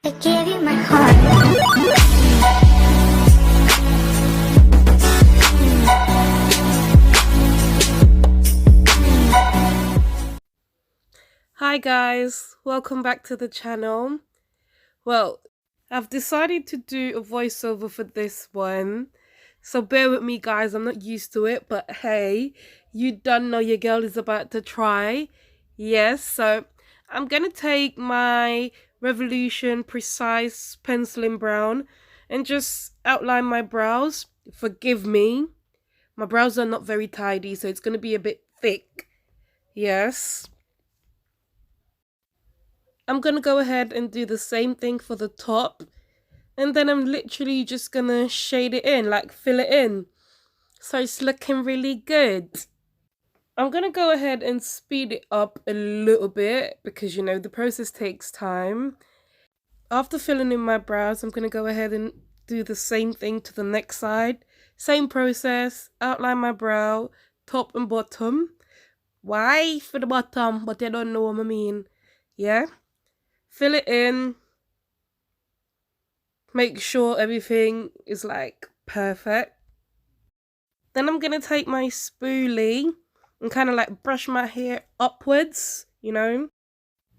I gave you my heart. Hi guys, welcome back to the channel. Well, I've decided to do a voiceover for this one, so bear with me guys, I'm not used to it, but hey, you don't know your girl is about to try. Yes, so I'm gonna take my Revolution Precise Pencil in Brown and just outline my brows. Forgive me, my brows are not very tidy, so it's gonna be a bit thick. Yes. I'm gonna go ahead and do the same thing for the top, and then I'm literally just gonna shade it in, like fill it in, so it's looking really good. I'm gonna go ahead and speed it up a little bit because you know the process takes time. After filling in my brows, I'm gonna go ahead and do the same thing to the next side. Same process, outline my brow, top and bottom. Why for the bottom? But I don't know what I mean. Yeah? Fill it in. Make sure everything is like perfect. Then I'm gonna take my spoolie and kind of like brush my hair upwards, you know.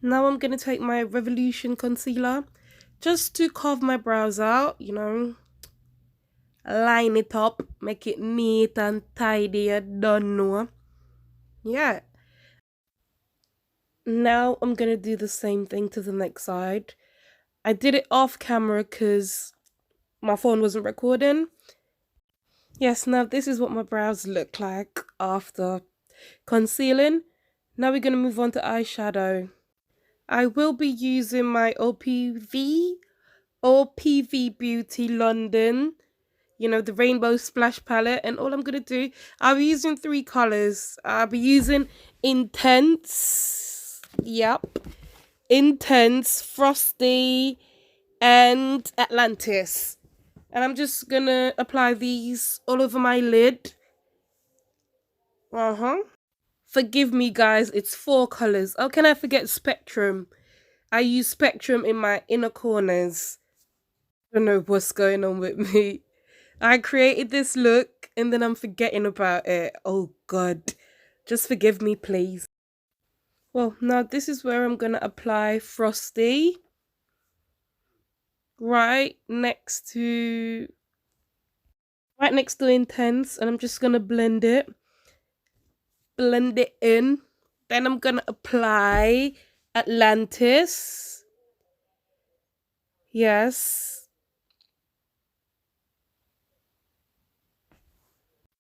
Now I'm gonna take my Revolution concealer just to carve my brows out, you know. Line it up, make it neat and tidy, you don't know. Yeah. Now I'm gonna do the same thing to the next side. I did it off camera because my phone wasn't recording. Yes, now this is what my brows look like after concealing. Now we're going to move on to eyeshadow. I will be using my Opv Beauty London, you know, the Rainbow Splash palette. And all I'm going to do, I'll be using 3 colours. I'll be using Intense, yep, Intense, Frosty, and Atlantis. And I'm just going to apply these all over my lid. Forgive me, guys. It's 4 colors. How can I forget Spectrum? I use Spectrum in my inner corners. I don't know what's going on with me. I created this look and then I'm forgetting about it. Oh, God. Just forgive me, please. Well, now this is where I'm going to apply Frosty. Right next to Intense. And I'm just going to blend it. Blend it in. Then I'm gonna apply Atlantis. Yes.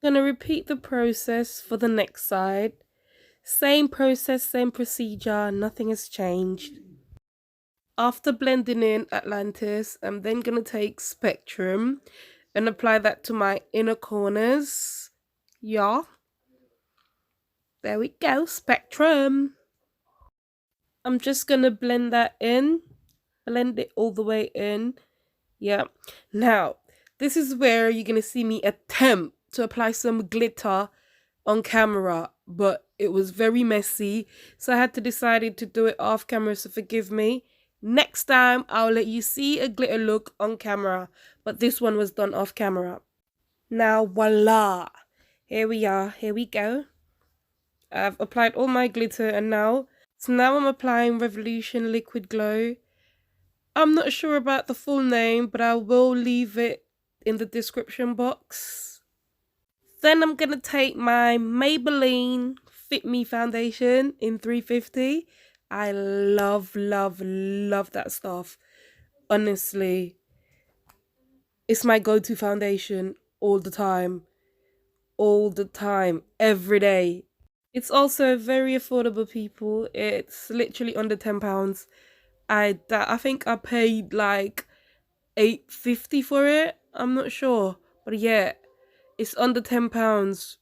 Gonna repeat the process for the next side. Same process, same procedure, nothing has changed. After blending in Atlantis, I'm then gonna take Spectrum and apply that to my inner corners. Yeah. There we go, Spectrum. I'm just gonna blend that in. Blend it all the way in. Yeah. Now, this is where you're going to see me attempt to apply some glitter on camera, but it was very messy. So I had to decide to do it off camera, so forgive me. Next time, I'll let you see a glitter look on camera, but this one was done off camera. Now, voila. Here we are. Here we go. I've applied all my glitter and now I'm applying Revolution Liquid Glow. I'm not sure about the full name, but I will leave it in the description box. Then I'm going to take my Maybelline Fit Me foundation in 350. I love that stuff. Honestly, it's my go-to foundation all the time. All the time, every day. It's also very affordable, people. It's literally under £10. I think I paid like £8.50 for it. I'm not sure, but yeah, it's under £10.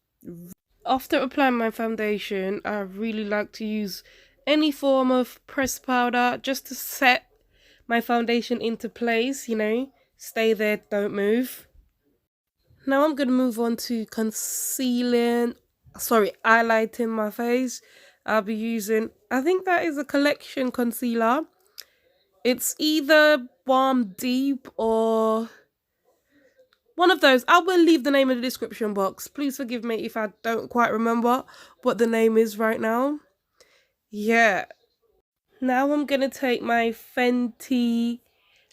After applying my foundation, I really like to use any form of pressed powder just to set my foundation into place, you know, stay there, don't move. Now I'm gonna move on to highlighting my face. I'll be using, I think that is a collection concealer. It's either Balm Deep or one of those. I will leave the name in the description box. Please forgive me if I don't quite remember what the name is right now. Yeah. Now I'm going to take my Fenty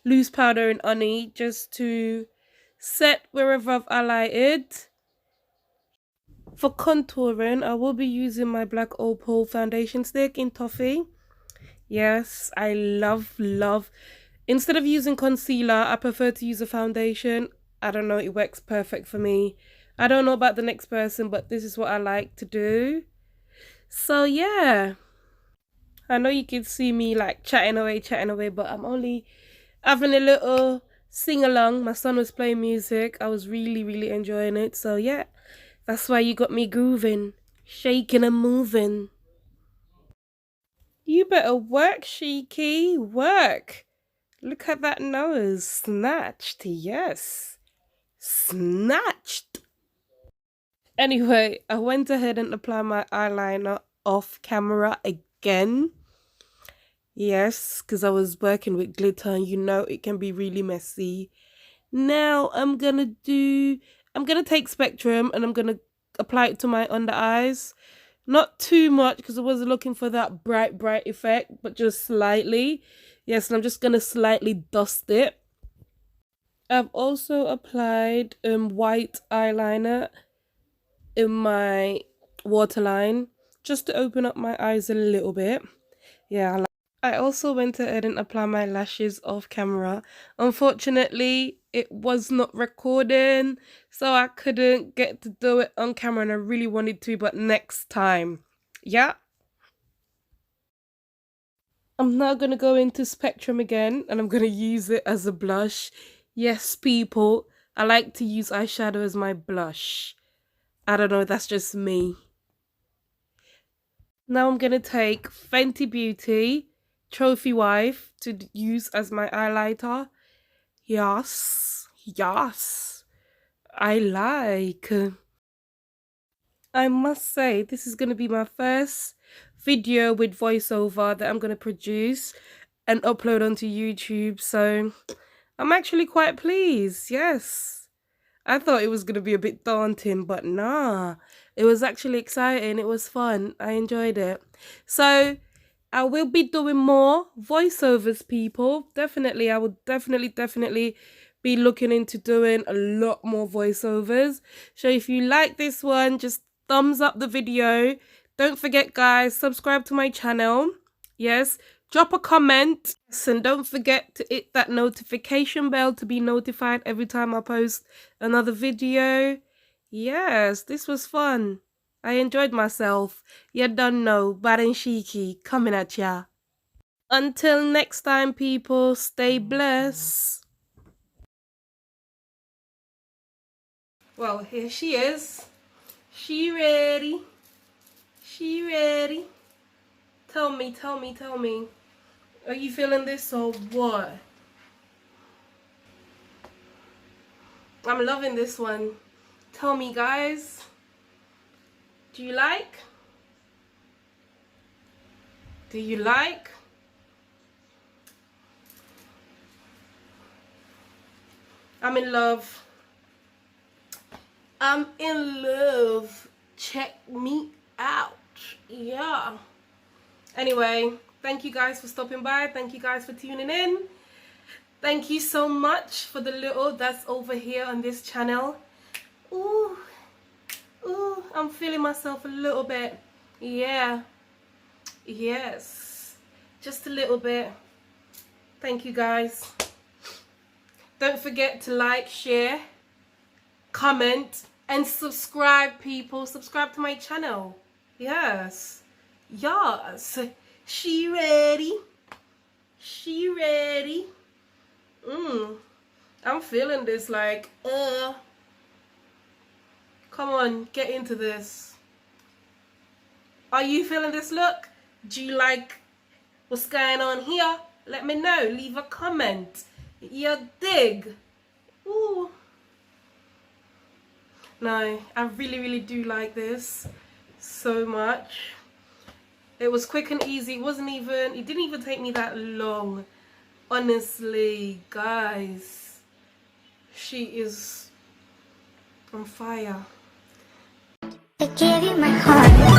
loose powder and honey just to set wherever I've highlighted. For contouring, I will be using my black opal foundation stick in Toffee. Yes, I love. Instead of using concealer, I prefer to use a foundation. I don't know, it works perfect for me. I don't know about the next person, but this is what I like to do. So yeah, I know you can see me like chatting away, but I'm only having a little sing along. My son was playing music. I was really enjoying it. So yeah, that's why you got me grooving, shaking and moving. You better work, Sheeky, work. Look at that nose. Snatched, yes. Snatched. Anyway, I went ahead and applied my eyeliner off camera again. Yes, because I was working with glitter and you know it can be really messy. Now I'm gonna take Spectrum and I'm gonna apply it to my under eyes. Not too much because I wasn't looking for that bright effect, but just slightly. Yes, and I'm just gonna slightly dust it. I've also applied white eyeliner in my waterline just to open up my eyes a little bit. Yeah, I also went ahead and applied my lashes off camera. Unfortunately, it was not recording, so I couldn't get to do it on camera and I really wanted to, but next time. Yeah. I'm now going to go into Spectrum again and I'm going to use it as a blush. Yes, people, I like to use eyeshadow as my blush. I don't know, that's just me. Now I'm going to take Fenty Beauty Trophy Wife to use as my highlighter. Yes, I like. I must say, this is going to be my first video with voiceover that I'm going to produce and upload onto YouTube. So I'm actually quite pleased. Yes. I thought it was going to be a bit daunting, but nah. It was actually exciting. It was fun. I enjoyed it. So I will be doing more voiceovers, people. Definitely. I will definitely be looking into doing a lot more voiceovers. So if you like this one, just thumbs up the video. Don't forget, guys, subscribe to my channel. Yes, drop a comment. Yes, and don't forget to hit that notification bell to be notified every time I post another video. Yes, this was fun. I enjoyed myself. You don't know, Badandsheeky coming at ya. Until next time, people, stay blessed. Well, here she is. She ready. She ready. Tell me. Are you feeling this or what? I'm loving this one. Tell me, guys. Do you like? Do you like? I'm in love. I'm in love. Check me out. Yeah. Anyway, thank you guys for stopping by. Thank you guys for tuning in. Thank you so much for the little that's over here on this channel. Ooh, I'm feeling myself a little bit. Yeah. Yes. Just a little bit. Thank you guys. Don't forget to like, share, comment, and subscribe, people. Subscribe to my channel. Yes. Yes. She ready. She ready. I'm feeling this like, come on, get into this. Are you feeling this look? Do you like what's going on here? Let me know. Leave a comment. You dig? Ooh. No, I really do like this so much. It was quick and easy. It didn't even take me that long Honestly, guys, she is on fire. I gave you my heart.